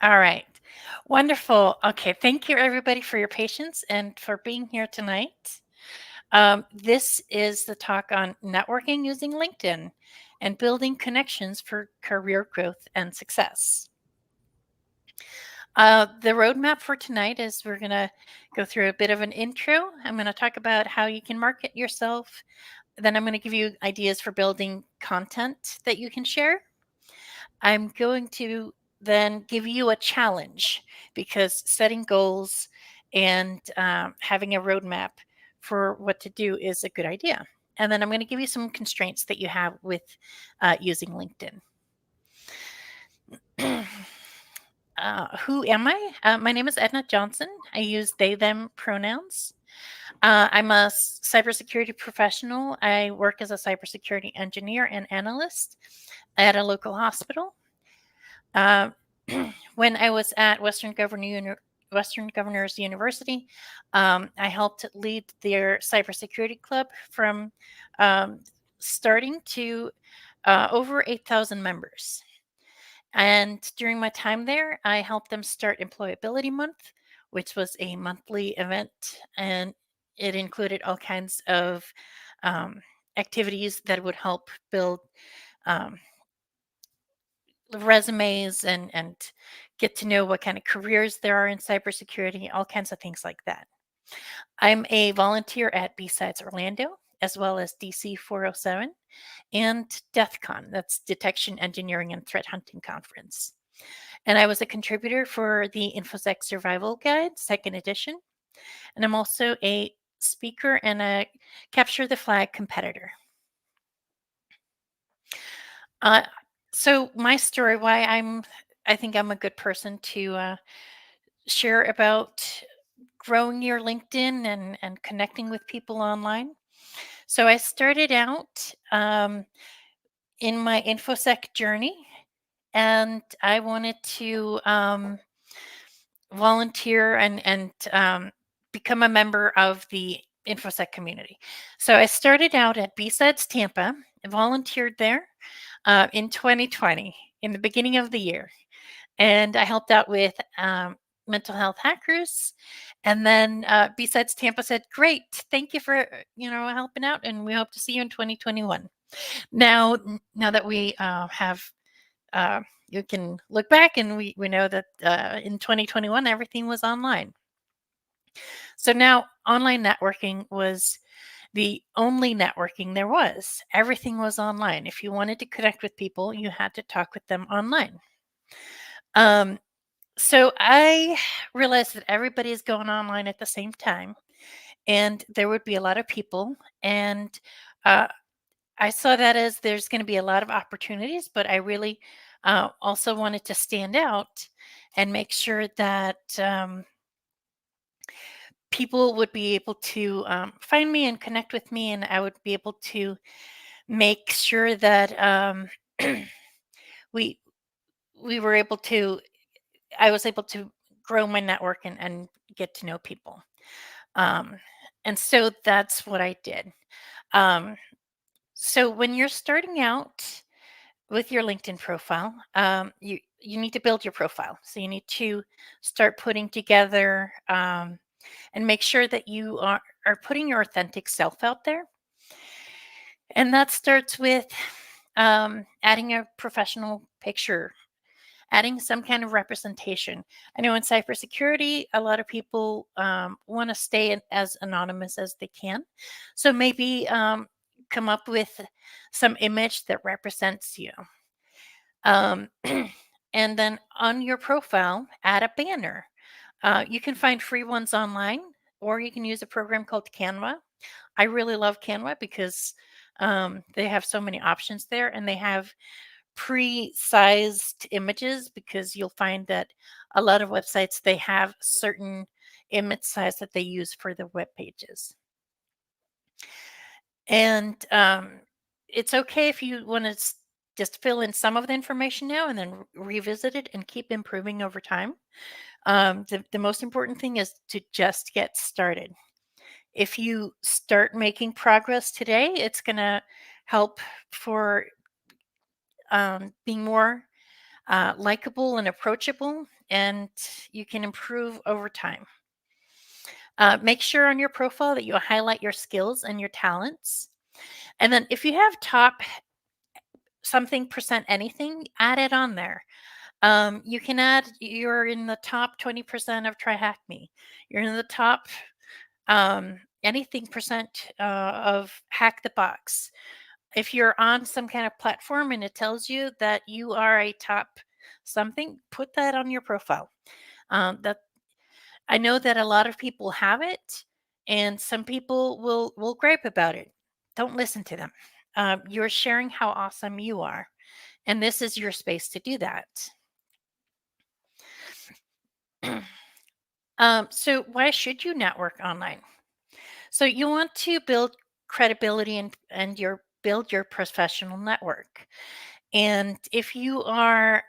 All right. Wonderful. Okay. Thank you, everybody, for your patience and for being here tonight. This is the talk on networking using LinkedIn and building connections for career growth and success. The roadmap for tonight is we're going to go through a bit of an intro. I'm going to talk about how you can market yourself. Then I'm going to give you ideas for building content that you can share. I'm going to then give you a challenge because setting goals and having a roadmap for what to do is a good idea. And then I'm going to give you some constraints that you have with using LinkedIn. Who am I? My name is Edna Johnson. I use they, them pronouns. I'm a cybersecurity professional. I work as a cybersecurity engineer and analyst at a local hospital. Uh, when I was at Western Governors University, I helped lead their cybersecurity club from um, starting to over 8,000 members. And during my time there, I helped them start Employability Month, which was a monthly event, and it included all kinds of um, activities that would help build um, resumes and get to know what kind of careers there are in cybersecurity, all kinds of things like that. I'm a volunteer at BSIDES Orlando, as well as DC 407 and DEFCON, that's Detection, Engineering, and Threat Hunting Conference. And I was a contributor for the InfoSec Survival Guide, second edition. And I'm also a speaker and a Capture the Flag competitor. Uh, so my story, why I think I'm a good person to share about growing your LinkedIn and connecting with people online. So I started out in my InfoSec journey, and I wanted to volunteer and become a member of the InfoSec community. So I started out at BSIDES Tampa, volunteered there in 2020, in the beginning of the year. And I helped out with mental health hackers. And then BSIDES Tampa said, "Great, thank you for helping out, and we hope to see you in 2021." Now that we have, you can look back and we know that in 2021 everything was online. So now online networking was the only networking there was. Everything was online. If you wanted to connect with people, you had to talk with them online. So I realized that everybody is going online at the same time, and there would be a lot of people. And uh, I saw that as there's going to be a lot of opportunities, but I really also wanted to stand out and make sure that people would be able to find me and connect with me, and I would be able to make sure that we we were able to I was able to grow my network and get to know people. Um, and so that's what I did. Um, so when you're starting out with your LinkedIn profile, you need to build your profile. So you need to start putting together and make sure that you are putting your authentic self out there. And that starts with adding a professional picture, adding some kind of representation. I know in cybersecurity, a lot of people want to stay as anonymous as they can. So maybe come up with some image that represents you. Um, and then on your profile, add a banner. You can find free ones online, or you can use a program called Canva. I really love Canva because they have so many options there, and they have pre-sized images, because you'll find that a lot of websites, they have certain image size that they use for their web pages. And it's okay if you want to just fill in some of the information now and then revisit it and keep improving over time. The most important thing is to just get started. If you start making progress today, it's going to help for being more likable and approachable and you can improve over time. Make sure on your profile that you highlight your skills and your talents. And then if you have top something percent anything, add it on there. You can add you're in the top 20% of Try Hack Me. You're in the top anything percent of Hack the Box. If you're on some kind of platform and it tells you that you are a top something, put that on your profile. That I know that a lot of people have it, and some people will gripe about it. Don't listen to them. You're sharing how awesome you are, and this is your space to do that. So why should you network online? So you want to build credibility and your build your professional network. And if you are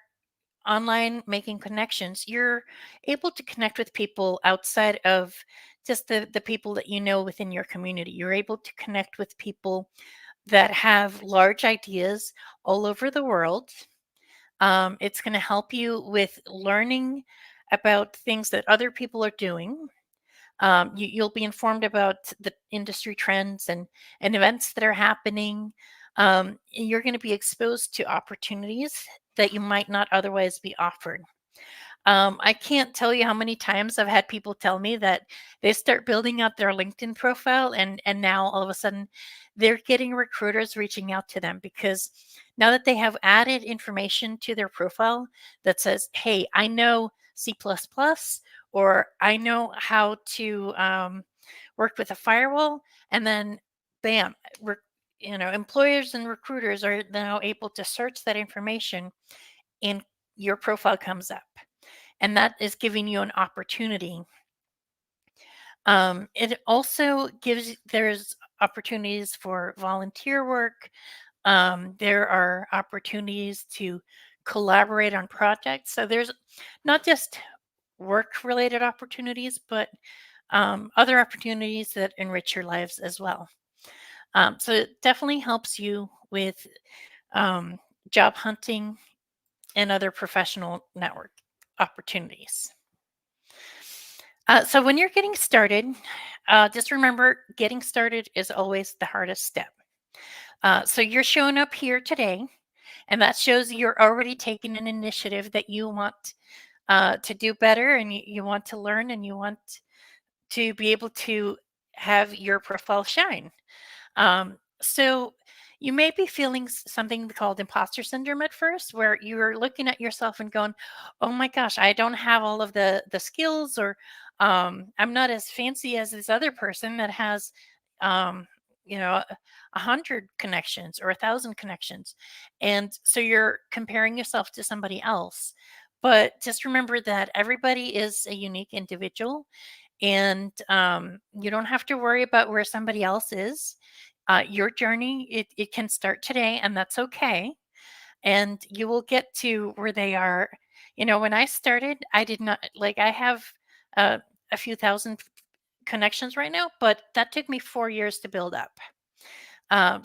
online making connections, you're able to connect with people outside of just the people that you know within your community. You're able to connect with people that have large ideas all over the world. It's going to help you with learning about things that other people are doing. You'll be informed about the industry trends and events that are happening. You're going to be exposed to opportunities that you might not otherwise be offered. I can't tell you how many times I've had people tell me that they start building out their LinkedIn profile and now all of a sudden they're getting recruiters reaching out to them because now that they have added information to their profile that says, "Hey, I know C++, or I know how to work with a firewall," and then bam, employers and recruiters are now able to search that information and your profile comes up, and that is giving you an opportunity. It also there's opportunities for volunteer work. There are opportunities to collaborate on projects. So there's not just work related opportunities, but other opportunities that enrich your lives as well. So it definitely helps you with um, job hunting and other professional network opportunities. So when you're getting started, just remember getting started is always the hardest step. So you're showing up here today, and that shows you're already taking an initiative that you want to do better, and you want to learn, and you want to be able to have your profile shine. So you may be feeling something called imposter syndrome at first, where you're looking at yourself and going, "Oh my gosh, I don't have all of the skills," or "I'm not as fancy as this other person that has, um, 100 connections or 1,000 connections," and so you're comparing yourself to somebody else. But just remember that everybody is a unique individual, and you don't have to worry about where somebody else is. Your journey, it can start today, and that's okay. And you will get to where they are. When I started, I did not like, I have uh, a few thousand connections right now, but that took me 4 years to build up.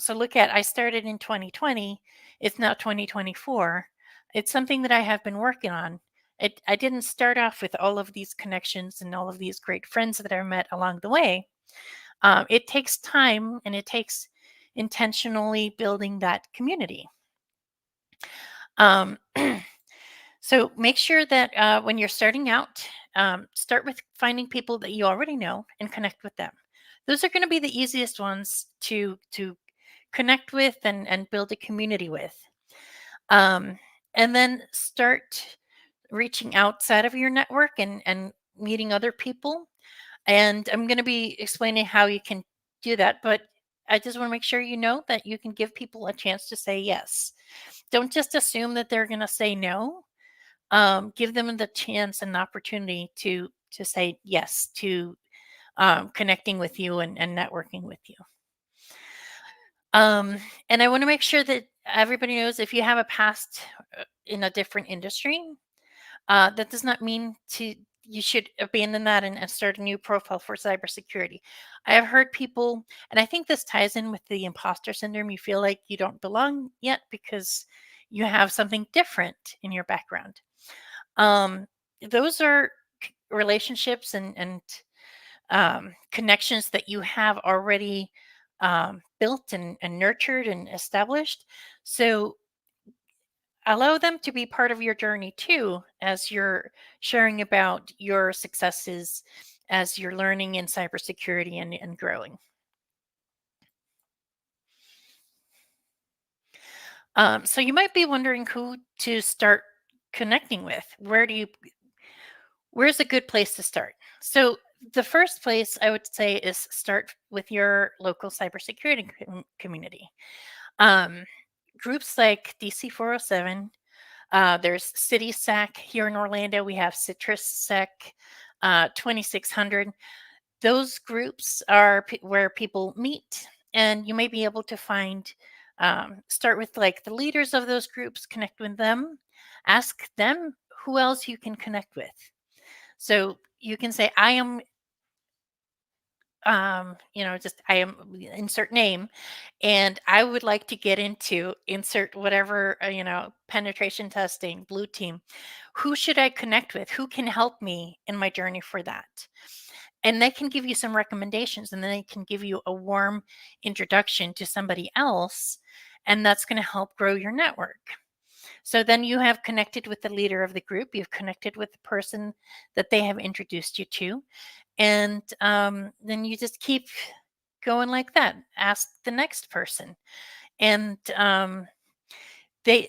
So look at, I started in 2020, it's now 2024. It's something that I have been working on. I didn't start off with all of these connections and all of these great friends that I met along the way. It takes time, and it takes intentionally building that community. Um, so make sure that when you're starting out, start with finding people that you already know and connect with them. Those are going to be the easiest ones to connect with and build a community with. Um, and then start reaching outside of your network and meeting other people. And I'm going to be explaining how you can do that, but I just want to make sure you know that you can give people a chance to say yes. Don't just assume that they're going to say no. Give them the chance and opportunity to say yes to connecting with you and networking with you. Um, and I want to make sure that everybody knows if you have a past in a different industry, that does not mean you should abandon that and start a new profile for cybersecurity. I have heard people, and I think this ties in with the imposter syndrome. You feel like you don't belong yet because you have something different in your background. Um, those are relationships and connections that you have already built and nurtured and established. So allow them to be part of your journey too, as you're sharing about your successes, as you're learning in cybersecurity and growing. So you might be wondering who to start connecting with. Where's a good place to start? So the first place I would say is start with your local cybersecurity community. Um, Groups like DC 407. There's CitySec here in Orlando. We have CitrusSec, 2600. Those groups are where people meet, and you may be able to find, start with like the leaders of those groups, connect with them, ask them who else you can connect with. So you can say, I am, just I am insert name, and I would like to get into insert whatever, penetration testing, blue team. Who should I connect with? Who can help me in my journey for that? And they can give you some recommendations, and then they can give you a warm introduction to somebody else, and that's going to help grow your network. So then you have connected with the leader of the group, you've connected with the person that they have introduced you to, and then you just keep going like that. Ask the next person. And they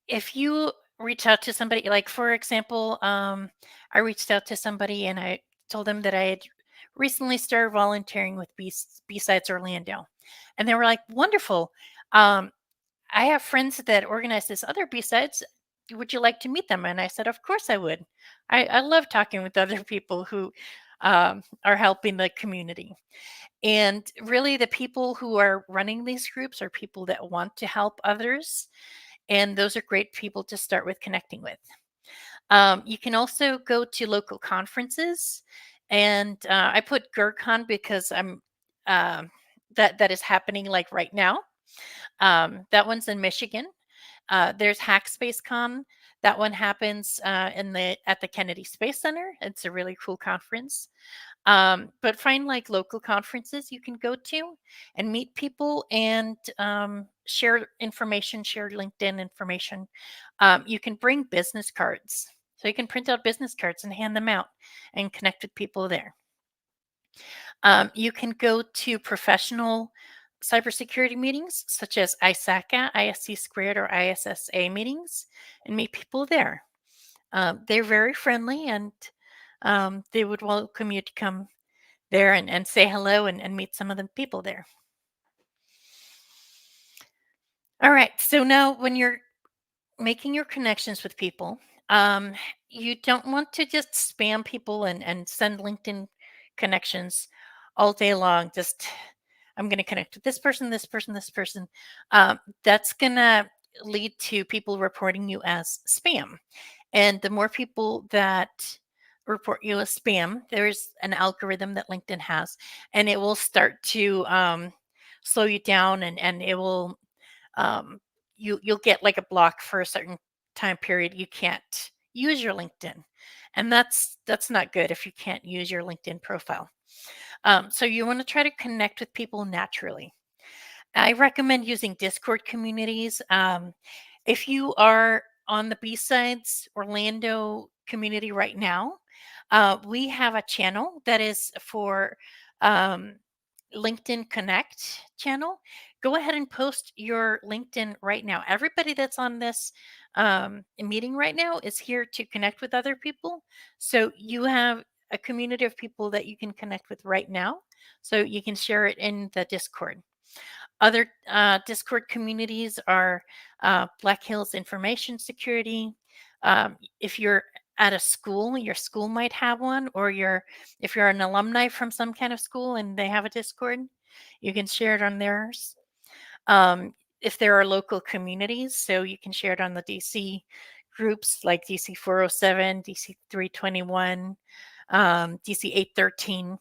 if you reach out to somebody, like for example, I reached out to somebody and I told them that I had recently started volunteering with B-Sides Orlando, and they were like, wonderful. um, I have friends that organize this other B-Sides. Would you like to meet them? And I said, of course I would. I love talking with other people who are helping the community. And really, the people who are running these groups are people that want to help others. And those are great people to start with connecting with. You can also go to local conferences. And I put GERCON because that is happening like right now. That one's in Michigan. There's HackSpaceCon. That one happens at the Kennedy Space Center. It's a really cool conference. But find like local conferences you can go to and meet people and share information, share LinkedIn information. You can bring business cards. So you can print out business cards and hand them out and connect with people there. You can go to professional cybersecurity meetings such as ISACA, ISC squared, or ISSA meetings and meet people there. They're very friendly, and they would welcome you to come there and say hello and meet some of the people there. All right. So now when you're making your connections with people, um, you don't want to just spam people and send LinkedIn connections all day long. Just, I'm going to connect with this person, this person, this person. That's going to lead to people reporting you as spam. And the more people that report you as spam, there's an algorithm that LinkedIn has, and it will start to slow you down, and it will you'll get like a block for a certain time period. You can't use your LinkedIn, and that's not good if you can't use your LinkedIn profile. So you want to try to connect with people naturally. I recommend using Discord communities. If you are on the B-Sides Orlando community right now, we have a channel that is for um, LinkedIn Connect channel. Go ahead and post your LinkedIn right now. Everybody that's on this meeting right now is here to connect with other people. So you have a community of people that you can connect with right now. So you can share it in the Discord. Other Discord communities are Black Hills Information Security. If you're at a school, your school might have one, or if you're an alumni from some kind of school and they have a Discord, you can share it on theirs. If there are local communities, so you can share it on the DC groups like DC 407, DC 321, DC 813.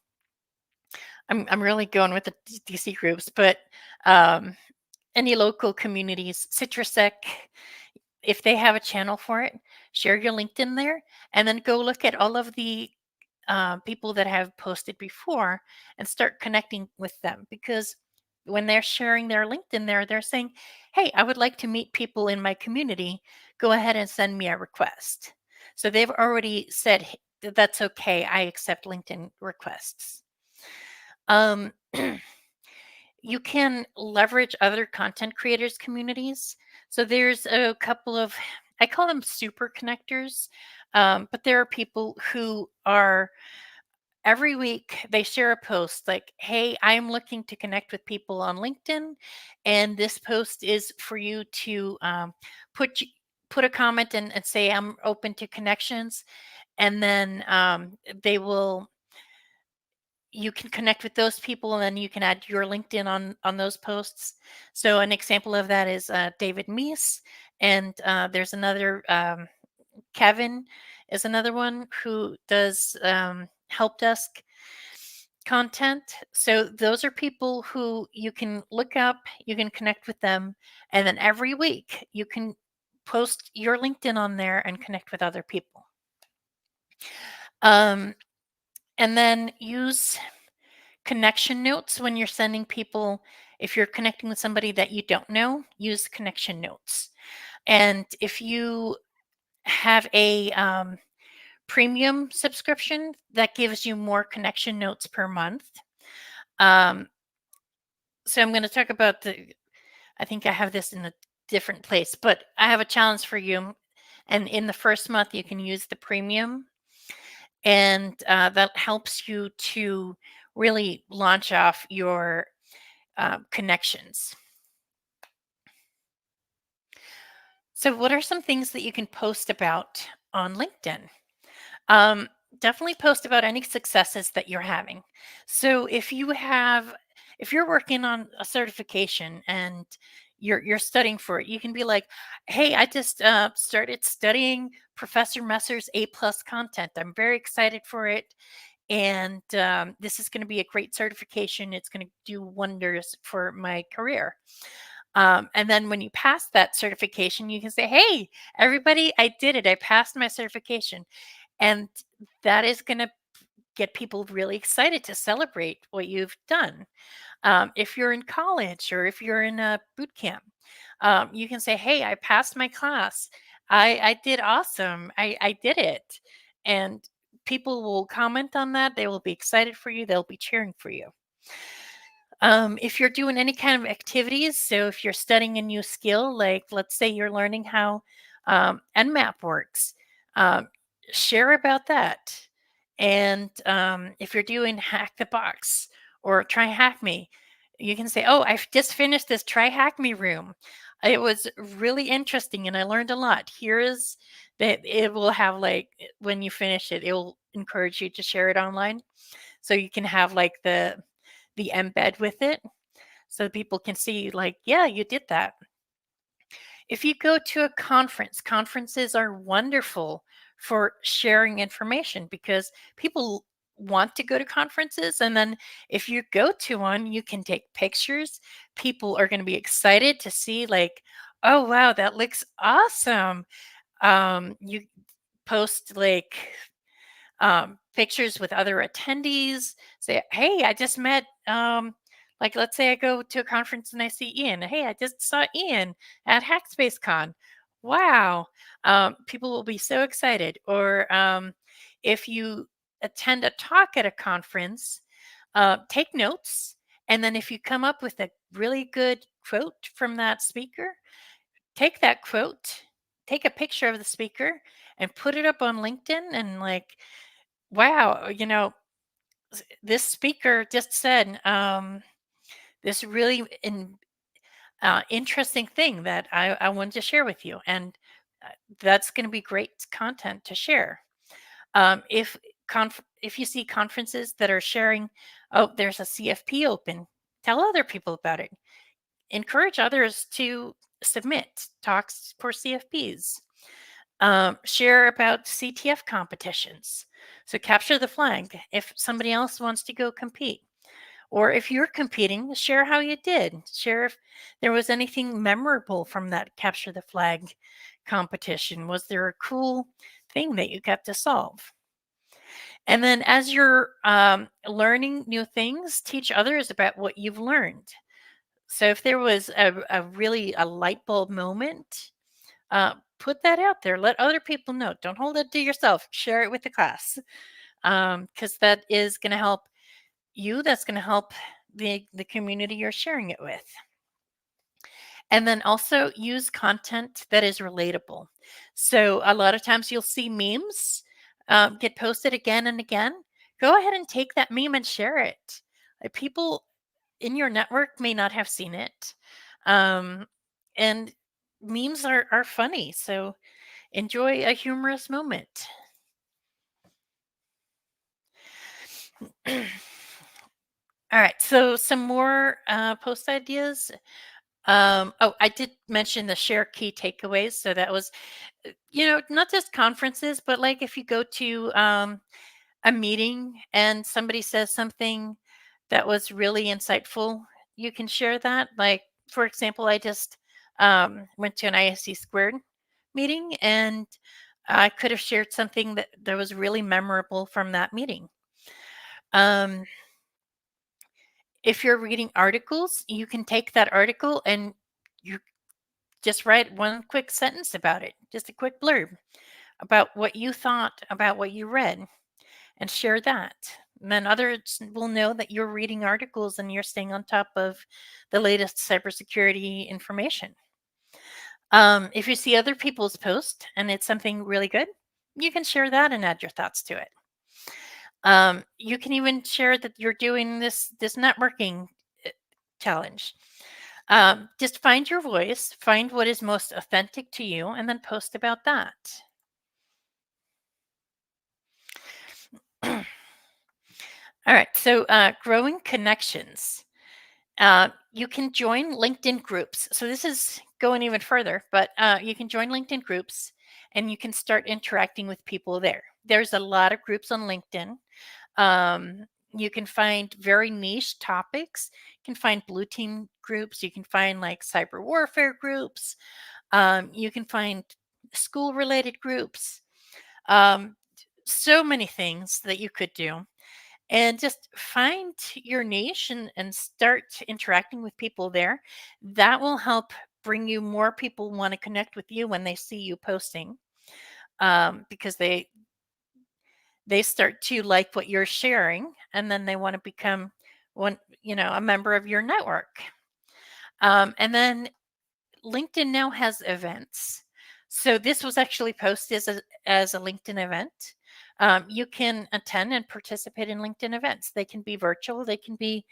I'm really going with the DC groups, but um, any local communities, CitrusSec, if they have a channel for it, share your LinkedIn there, and then go look at all of the people that have posted before and start connecting with them, because when they're sharing their LinkedIn there, they're saying, hey, I would like to meet people in my community. Go ahead and send me a request. So they've already said, "Hey, that's okay. I accept LinkedIn requests." Um, you can leverage other content creators communities. So there's a couple of, I call them super connectors, but there are people who are, every week they share a post like, hey, I'm looking to connect with people on LinkedIn, and this post is for you to put put a comment and say I'm open to connections, and then they will, you can connect with those people, and then you can add your LinkedIn on those posts. So an example of that is David Meese, and there's another Kevin is another one who does help desk content. So those are people who you can look up, you can connect with them, and then every week you can post your LinkedIn on there and connect with other people. Um, and then use connection notes when you're sending people. If you're connecting with somebody that you don't know, use connection notes. And if you have a premium subscription, that gives you more connection notes per month. Um, so I'm going to talk about the, I think I have this in a different place, but I have a challenge for you. And in the first month, you can use the premium, and that helps you to really launch off your connections. So, what are some things that you can post about on LinkedIn? Um, Definitely post about any successes that you're having. So if you're working on a certification and you're studying for it, you can be like, "Hey, I just started studying Professor Messer's A plus content. I'm very excited for it, and this is going to be a great certification. It's going to do wonders for my career." And then when you pass that certification, you can say, "Hey, everybody, I did it. I passed my certification." And that is going to get people really excited to celebrate what you've done. If you're in college or if you're in a boot camp, you can say, hey, I passed my class. I did awesome. I did it. And people will comment on that. They will be excited for you. They'll be cheering for you. If you're doing any kind of activities, so if you're studying a new skill, like let's say you're learning how Nmap works, um, share about that. And if you're doing Hack the Box or Try Hack Me, you can say, "Oh, I've just finished this Try Hack Me room. It was really interesting, and I learned a lot. Here is that." It will have like when you finish it, it will encourage you to share it online, so you can have like the embed with it, so people can see like, yeah, you did that. If you go to a conference, conferences are wonderful for sharing information because people want to go to conferences, and then if you go to one, you can take pictures. People are going to be excited to see like, oh wow, that looks awesome. You post like pictures with other attendees. Say, hey, I just met, like, let's say I go to a conference and I see Ian. Hey, I just saw Ian at HackSpaceCon. Wow. People will be so excited. Or if you attend a talk at a conference, take notes. And then if you come up with a really good quote from that speaker, take that quote, take a picture of the speaker, and put it up on LinkedIn, and like, wow, this speaker just said this really interesting thing that I wanted to share with you. And that's going to be great content to share. If you see conferences that are sharing, oh, there's a CFP open, tell other people about it. Encourage others to submit talks for CFPs. Share about CTF competitions. So capture the flag if somebody else wants to go compete. Or if you're competing, share how you did. Share if there was anything memorable from that capture the flag competition? Was there a cool thing that you got to solve? And then as you're learning new things, teach others about what you've learned. So if there was a really a light bulb moment, put that out there. Let other people know. Don't hold it to yourself. Share it with the class, because that is going to help you. That's going to help the community you're sharing it with. And then also use content that is relatable. So a lot of times you'll see memes get posted again and again. Go ahead and take that meme and share it. People in your network may not have seen it. Um, and memes are funny. So enjoy a humorous moment. All right. So some more post ideas. Oh, I did mention the share key takeaways. So that was, not just conferences, but like if you go to a meeting and somebody says something that was really insightful, you can share that. Like, for example, I just went to an ISC squared meeting and I could have shared something that was really memorable from that meeting. Um, if you're reading articles, you can take that article and you just write one quick sentence about it, just a quick blurb about what you thought about what you read and share that. And then others will know that you're reading articles and you're staying on top of the latest cybersecurity information. If you see other people's posts and it's something really good, you can share that and add your thoughts to it. You can even share that you're doing this networking uh, challenge. Just find your voice, find what is most authentic to you, and then post about that. All right, so growing connections. You can join LinkedIn groups. So this is going even further, but you can join LinkedIn groups and you can start interacting with people there. There's a lot of groups on LinkedIn. You can find very niche topics. You can find blue team groups. You can find like cyber warfare groups. You can find school related groups. Um, so many things that you could do. And just find your niche and start interacting with people there. That will help bring you more people want to connect with you when they see you posting, because they start to like what you're sharing and then they want to become a member of your network. And then LinkedIn now has events. So this was actually posted as a LinkedIn event. You can attend and participate in LinkedIn events. They can be virtual, they can be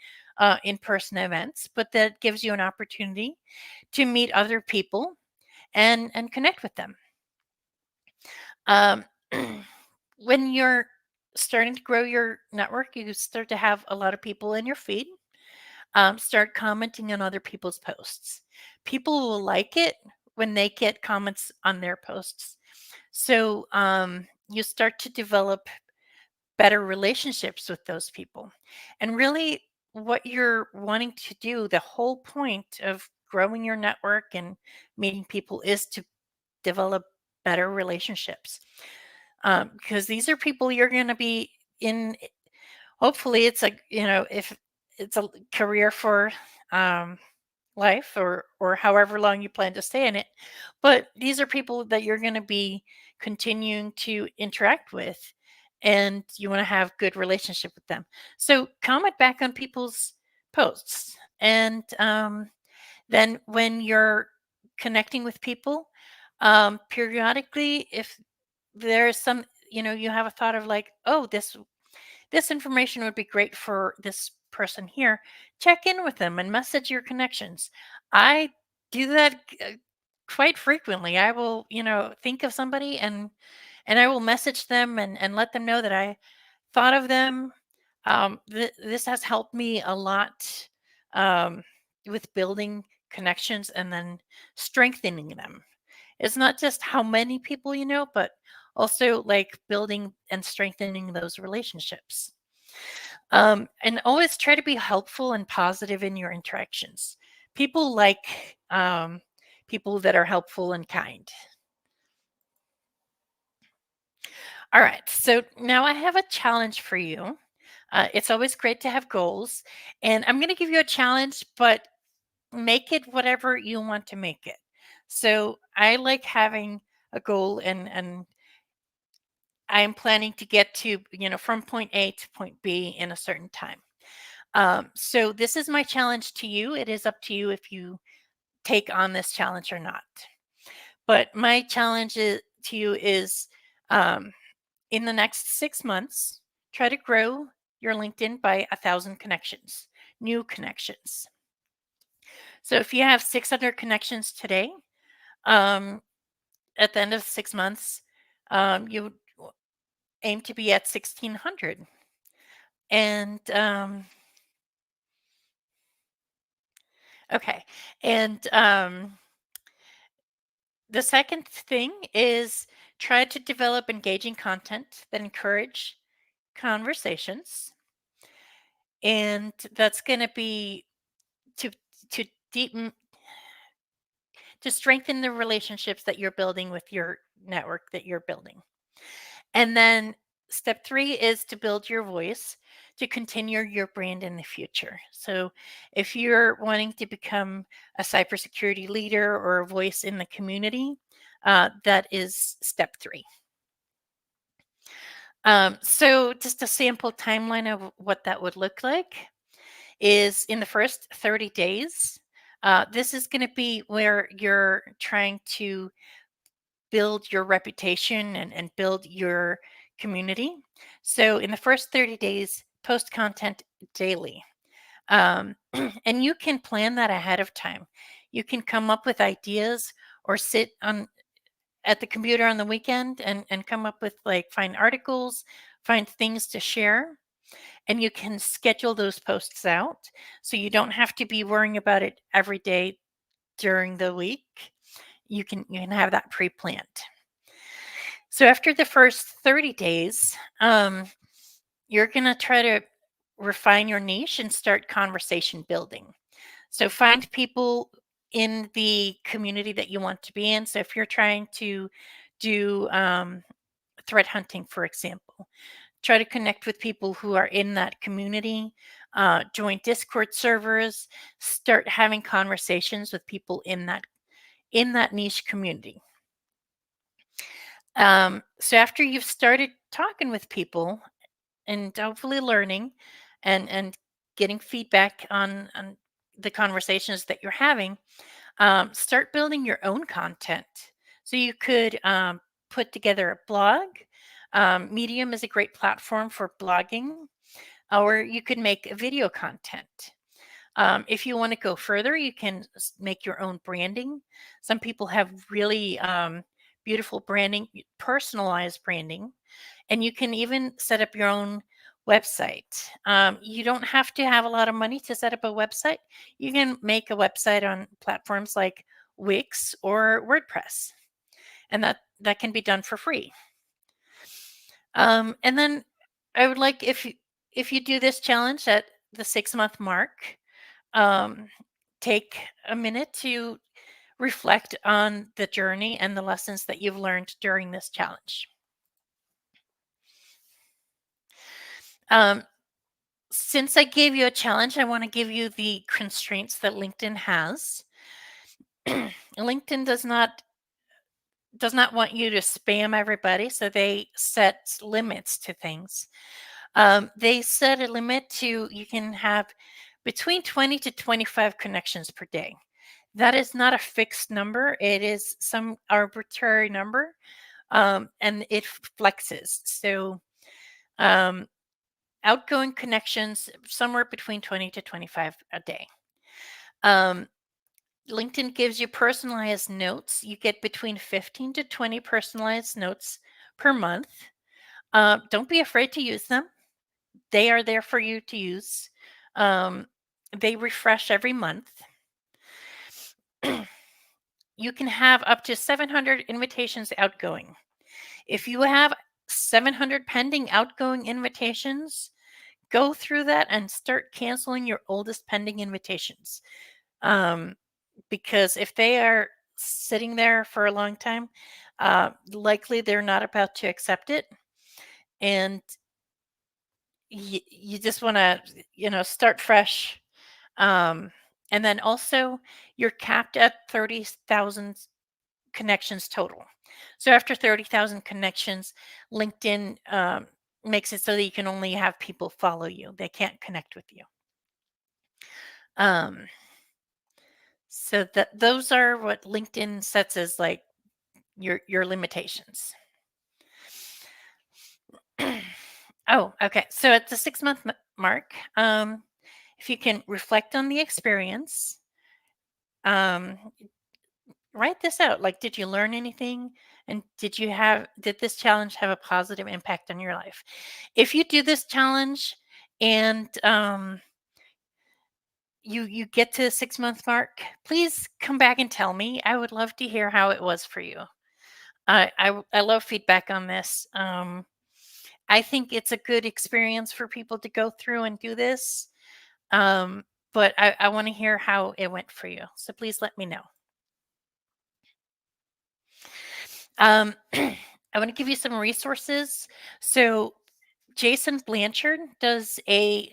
in-person events, but that gives you an opportunity to meet other people and connect with them. Um, when you're starting to grow your network, you start to have a lot of people in your feed. Start commenting on other people's posts. People will like it when they get comments on their posts. So you start to develop better relationships with those people. And really, what you're wanting to do, the whole point of growing your network and meeting people is to develop better relationships. Because these are people you're going to be in. Hopefully, it's like, if it's a career for um, life or however long you plan to stay in it. But these are people that you're going to be continuing to interact with and you want to have good relationship with them. So comment back on people's posts. And then when you're connecting with people, periodically, if there's some, you have a thought of like, oh, this information would be great for this person here. Check in with them and message your connections. I do that quite frequently. I will, think of somebody and I will message them and let them know that I thought of them. This has helped me a lot um, with building connections and then strengthening them. It's not just how many people you know, but also like building and strengthening those relationships. And always try to be helpful and positive in your interactions. People like people that are helpful and kind. All right. So now I have a challenge for you. It's always great to have goals. And I'm going to give you a challenge, but make it whatever you want to make it. So I like having a goal, and I'm planning to get to, from point A to point B in a certain time. So this is my challenge to you. It is up to you if you take on this challenge or not. But my challenge to you is, um, in the next 6 months, try to grow your LinkedIn by 1,000 connections, new connections. So if you have 600 connections today, um, at the end of 6 months, you aim to be at 1,600. And okay. And the second thing is try to develop engaging content that encourage conversations. And that's going to be to to deepen to strengthen the relationships that you're building with your network that you're building. And then step 3 is to build your voice to continue your brand in the future. So if you're wanting to become a cybersecurity leader or a voice in the community, that is step 3. So just a sample timeline of what that would look like is in the first 30 days. This is going to be where you're trying to build your reputation and build your community. So in the first 30 days, post content daily. And you can plan that ahead of time. You can come up with ideas or sit on at the computer on the weekend and come up with, like, find articles, find things to share, and you can schedule those posts out so you don't have to be worrying about it every day during the week. You can have that pre-planned. So after the first 30 days, you're going to try to refine your niche and start conversation building. So find people in the community that you want to be in. So if you're trying to do threat hunting, for example, try to connect with people who are in that community, join Discord servers, start having conversations with people in that niche community. So after you've started talking with people and hopefully learning and getting feedback on the conversations that you're having, start building your own content. So you could put together a blog. Medium is a great platform for blogging, or you could make video content. If you want to go further, you can make your own branding. Some people have really beautiful branding, personalized branding, and you can even set up your own website. You don't have to have a lot of money to set up a website. You can make a website on platforms like Wix or WordPress, and that can be done for free. And then I would like, if you do this challenge at the 6-month mark, um, take a minute to reflect on the journey and the lessons that you've learned during this challenge. Um, since I gave you a challenge, I want to give you the constraints that LinkedIn has. LinkedIn does not want you to spam everybody, so they set limits to things. They set a limit to, you can have between 20 to 25 connections per day. That is not a fixed number. It is some arbitrary number, and it flexes. So outgoing connections somewhere between 20 to 25 a day. LinkedIn gives you personalized notes. You get between 15 to 20 personalized notes per month. Don't be afraid to use them. They are there for you to use. They refresh every month. You can have up to 700 invitations outgoing. If you have 700 pending outgoing invitations, go through that and start canceling your oldest pending invitations. Because if they are sitting there for a long time, likely they're not about to accept it. and you just want to, start fresh. And then also, you're capped at 30,000 connections total. So after 30,000 connections, LinkedIn makes it so that you can only have people follow you. They can't connect with you. So those are what LinkedIn sets as like your limitations. Oh, okay. So at the 6-month mark, if you can reflect on the experience, um, write this out. Like, did you learn anything? And did this challenge have a positive impact on your life? If you do this challenge and you get to the 6-month mark, please come back and tell me. I would love to hear how it was for you. I love feedback on this. I think it's a good experience for people to go through and do this. But I want to hear how it went for you. So please let me know. I want to give you some resources. So Jason Blanchard does a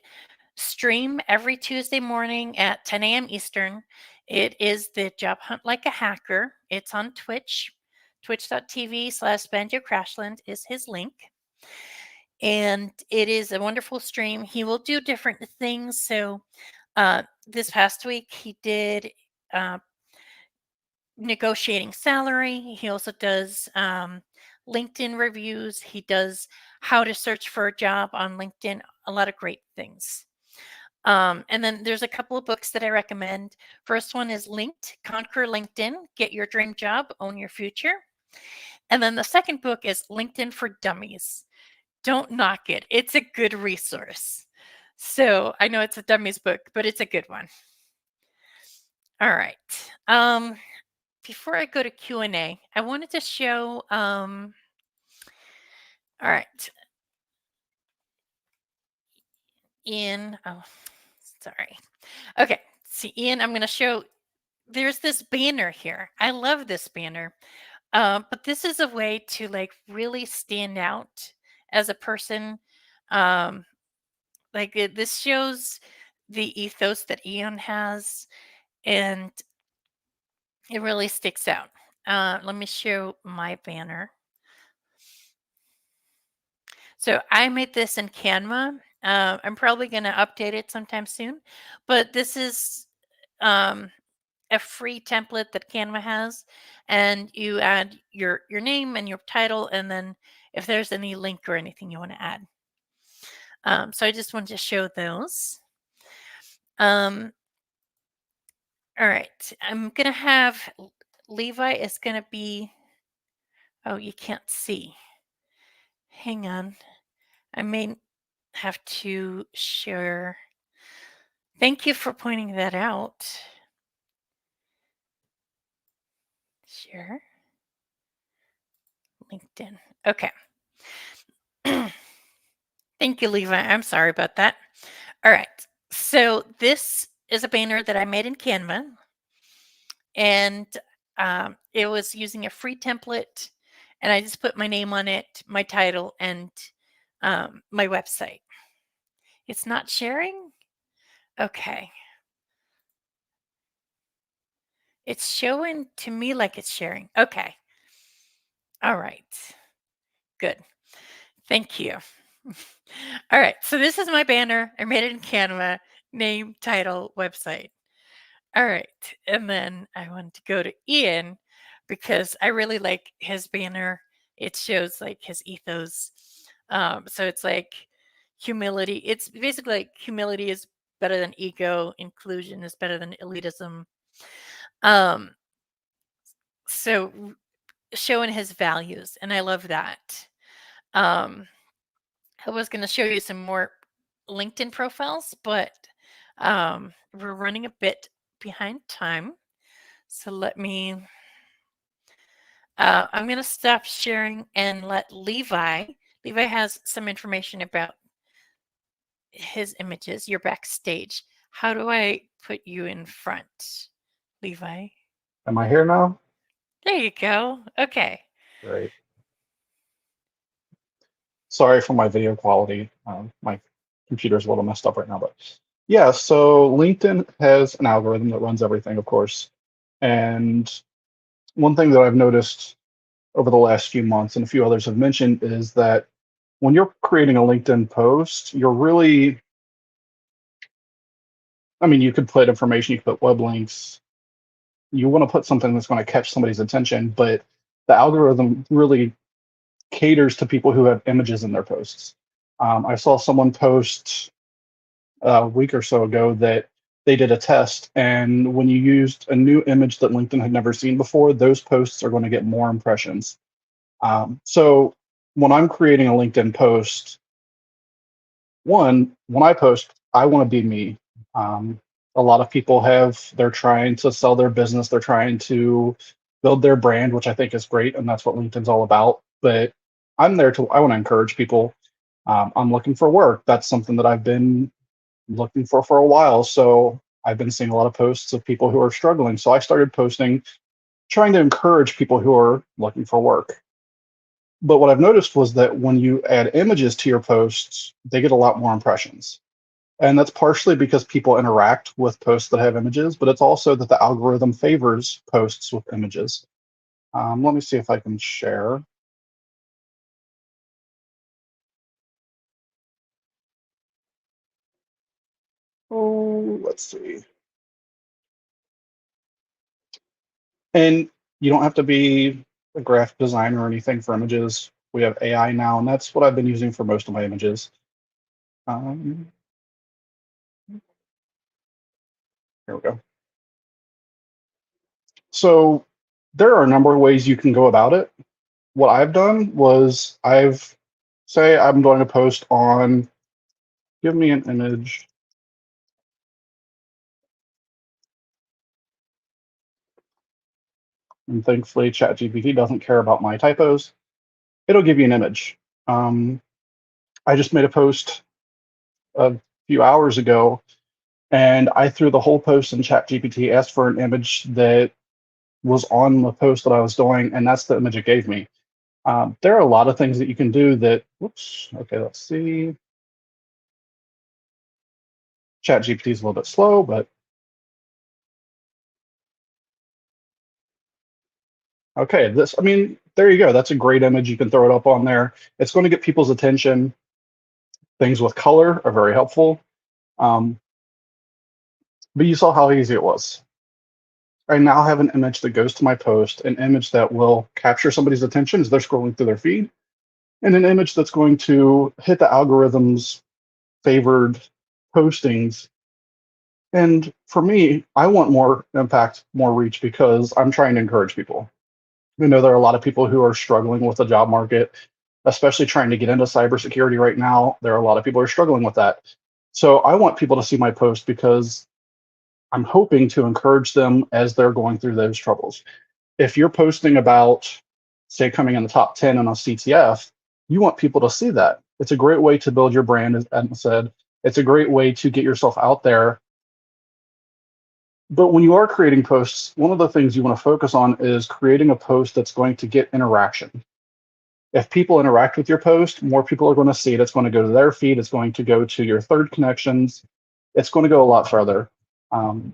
stream every Tuesday morning at 10 a.m. Eastern. It is the Job Hunt Like a Hacker. It's on Twitch. Twitch.tv/Banjo Crashland is his link. And it is a wonderful stream. He will do different things. So this past week, he did negotiating salary. He also does LinkedIn reviews. He does how to search for a job on LinkedIn, a lot of great things. And then there's a couple of books that I recommend. First one is Linked, Conquer LinkedIn, Get Your Dream Job, Own Your Future. And then the second book is LinkedIn for Dummies. Don't knock it. It's a good resource. So I know it's a dummies book, but it's a good one. All right. Before I go to Q&A, I wanted to show, all right. Ian, oh, sorry. Okay, see, Ian, I'm going to show, there's this banner here. I love this banner. But this is a way to like really stand out as a person. This shows the ethos that Ian has, and it really sticks out. Let me show my banner. So I made this in Canva. I'm probably going to update it sometime soon, but this is a free template that Canva has, and you add your name and your title, and then if there's any link or anything you want to add. So I just wanted to show those. All right, I'm gonna have Levi is gonna be. Oh, you can't see. Hang on, I may have to share. Thank you for pointing that out. Share LinkedIn. Okay. Thank you, Levi. I'm sorry about that. All right. So this is a banner that I made in Canva, and it was using a free template, and I just put my name on it, my title, and my website. It's not sharing? Okay. It's showing to me like it's sharing. Okay. All right. Good. Thank you. All right. So this is my banner. I made it in Canva. Name, title, website. All right. And then I wanted to go to Ian because I really like his banner. It shows like his ethos. So it's like humility. It's basically like humility is better than ego, inclusion is better than elitism. So showing his values, and I love that. I was going to show you some more LinkedIn profiles, but we're running a bit behind time. So let me, I'm going to stop sharing and let Levi has some information about his images. You're backstage. How do I put you in front, Levi? Am I here now? There you go. Okay. Right. Sorry for my video quality. My computer's a little messed up right now, but yeah. So LinkedIn has an algorithm that runs everything, of course. And one thing that I've noticed over the last few months, and a few others have mentioned, is that when you're creating a LinkedIn post, you're really, I mean, you could put information, you could put web links, you want to put something that's going to catch somebody's attention, but the algorithm really caters to people who have images in their posts. I saw someone post a week or so ago that they did a test, and when you used a new image that LinkedIn had never seen before, those posts are going to get more impressions. So when I'm creating a LinkedIn post, one, when I post, I want to be me. Um, a lot of people they're trying to sell their business, they're trying to build their brand, which I think is great, and that's what LinkedIn's all about. But I want to encourage people. I'm looking for work. That's something that I've been looking for a while. So I've been seeing a lot of posts of people who are struggling. So I started posting, trying to encourage people who are looking for work. But what I've noticed was that when you add images to your posts, they get a lot more impressions. And that's partially because people interact with posts that have images, but it's also that the algorithm favors posts with images. Let me see if I can share. Oh, let's see. And you don't have to be a graphic designer or anything for images. We have AI now, and that's what I've been using for most of my images. Um, Here we go. So there are a number of ways you can go about it. What I've done was say I'm doing a post on give me an image, and thankfully ChatGPT doesn't care about my typos. It'll give you an image. Um, I just made a post a few hours ago, and I threw the whole post in ChatGPT, asked for an image that was on the post that I was doing, and that's the image it gave me. There are a lot of things that you can do that, whoops, okay, let's see. ChatGPT is a little bit slow, but okay, I mean, there you go. That's a great image. You can throw it up on there. It's going to get people's attention. Things with color are very helpful. Um, but you saw how easy it was. I now have an image that goes to my post, an image that will capture somebody's attention as they're scrolling through their feed, and an image that's going to hit the algorithm's favored postings. And for me, I want more impact, more reach because I'm trying to encourage people. I know there are a lot of people who are struggling with the job market, especially trying to get into cybersecurity right now. There are a lot of people who are struggling with that. So I want people to see my post because I'm hoping to encourage them as they're going through those troubles. If you're posting about, say, coming in the top 10 on a CTF, you want people to see that. It's a great way to build your brand, as Edna said. It's a great way to get yourself out there. But when you are creating posts, one of the things you want to focus on is creating a post that's going to get interaction. If people interact with your post, more people are going to see it. It's going to go to their feed. It's going to go to your third connections. It's going to go a lot further. Um,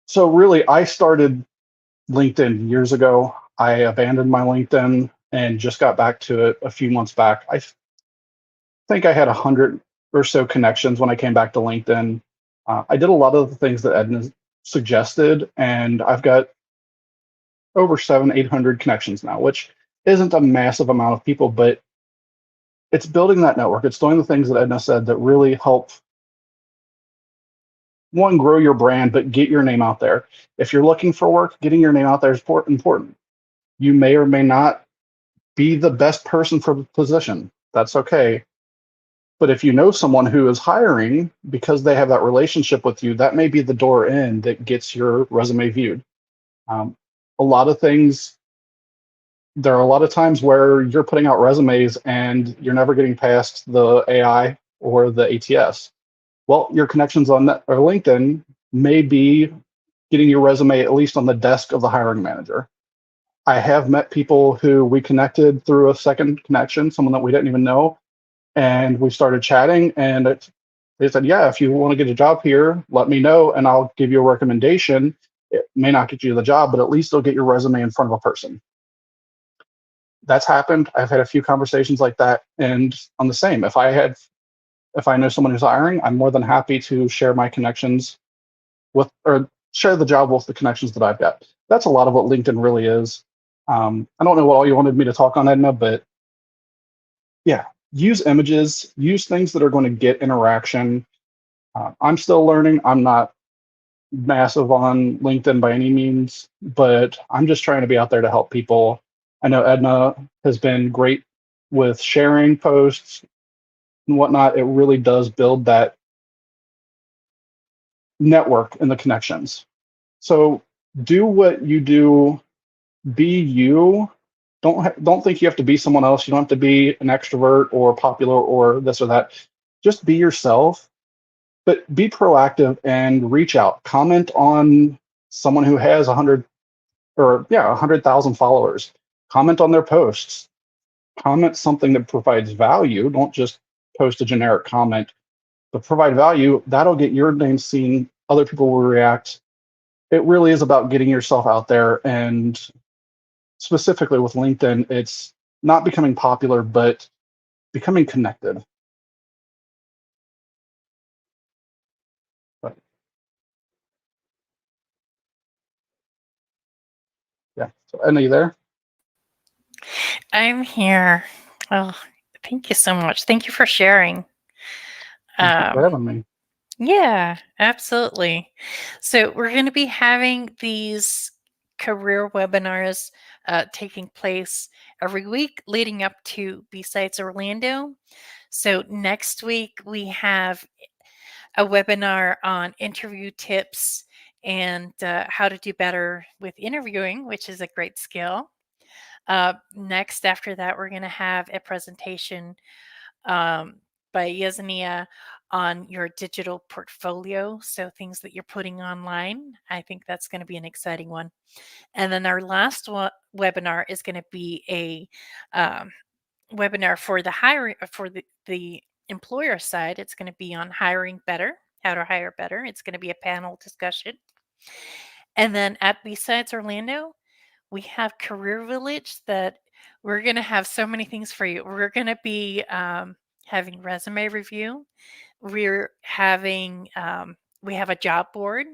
so really, I started LinkedIn years ago. I abandoned my LinkedIn and just got back to it a few months back. I think I had 100 or so connections when I came back to LinkedIn. I did a lot of the things that Edna suggested, and I've got over 800 connections now, which isn't a massive amount of people, but it's building that network. It's doing the things that Edna said that really help one grow your brand, but get your name out there. If you're looking for work, getting your name out there is important. You may or may not be the best person for the position. That's okay. But if you know someone who is hiring because they have that relationship with you, that may be the door in that gets your resume viewed. Um, a lot of things, there are a lot of times where you're putting out resumes and you're never getting past the AI or the ATS. Well, your connections on that or LinkedIn may be getting your resume at least on the desk of the hiring manager. I have met people who we connected through a second connection, someone that we didn't even know, and we started chatting. And they said, "Yeah, if you want to get a job here, let me know, and I'll give you a recommendation. It may not get you the job, but at least it'll get your resume in front of a person." That's happened. I've had a few conversations like that, and I'm the same. If I know someone who's hiring, I'm more than happy to share my connections with, or share the job with the connections that I've got. That's a lot of what LinkedIn really is. I don't know what all you wanted me to talk on, Edna, but yeah, use images, use things that are going to get interaction. I'm still learning. I'm not massive on LinkedIn by any means, but I'm just trying to be out there to help people. I know Edna has been great with sharing posts and whatnot. It really does build that network and the connections. So do what you do, be you. Don't think you have to be someone else. You don't have to be an extrovert or popular or this or that. Just be yourself, but be proactive and reach out. Comment on someone who has 100,000 followers. Comment on their posts. Comment something that provides value. Don't just post a generic comment, but provide value. That'll get your name seen. Other people will react. It really is about getting yourself out there, and specifically with LinkedIn, it's not becoming popular, but becoming connected. But yeah. So, Edna, you there? I'm here. Oh, thank you so much. Thank you for sharing. Thank you for Um, having me. yeah, absolutely. So we're going to be having these career webinars taking place every week leading up to BSides Orlando. So next week we have a webinar on interview tips and how to do better with interviewing, which is a great skill. Next, after that, we're going to have a presentation um, by Yesenia on your digital portfolio. So, things that you're putting online. I think that's going to be an exciting one. And then our last webinar is going to be a um, webinar for the hiring, for the employer side. It's going to be on hiring better, how to hire better. It's going to be a panel discussion. And then at BSides Orlando, we have Career Village that we're going to have so many things for you. We're going to be having resume review. We're having, we have a job board.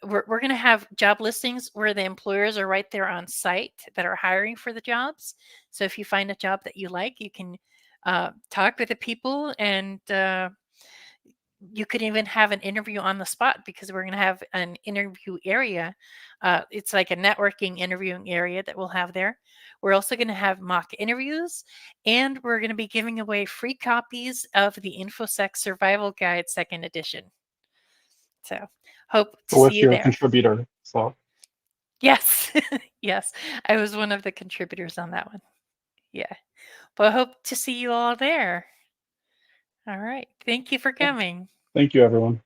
We're going to have job listings where the employers are right there on site that are hiring for the jobs. So if you find a job that you like, you can talk with the people and you could even have an interview on the spot because we're going to have an interview area. It's like a networking interviewing area that we'll have there. We're also going to have mock interviews, and we're going to be giving away free copies of the InfoSec Survival Guide Second Edition. So, hope to see With you your there. contributor. So Yes, yes, I was one of the contributors on that one. Yeah, but I hope to see you all there. All right, thank you for coming. thank you, everyone.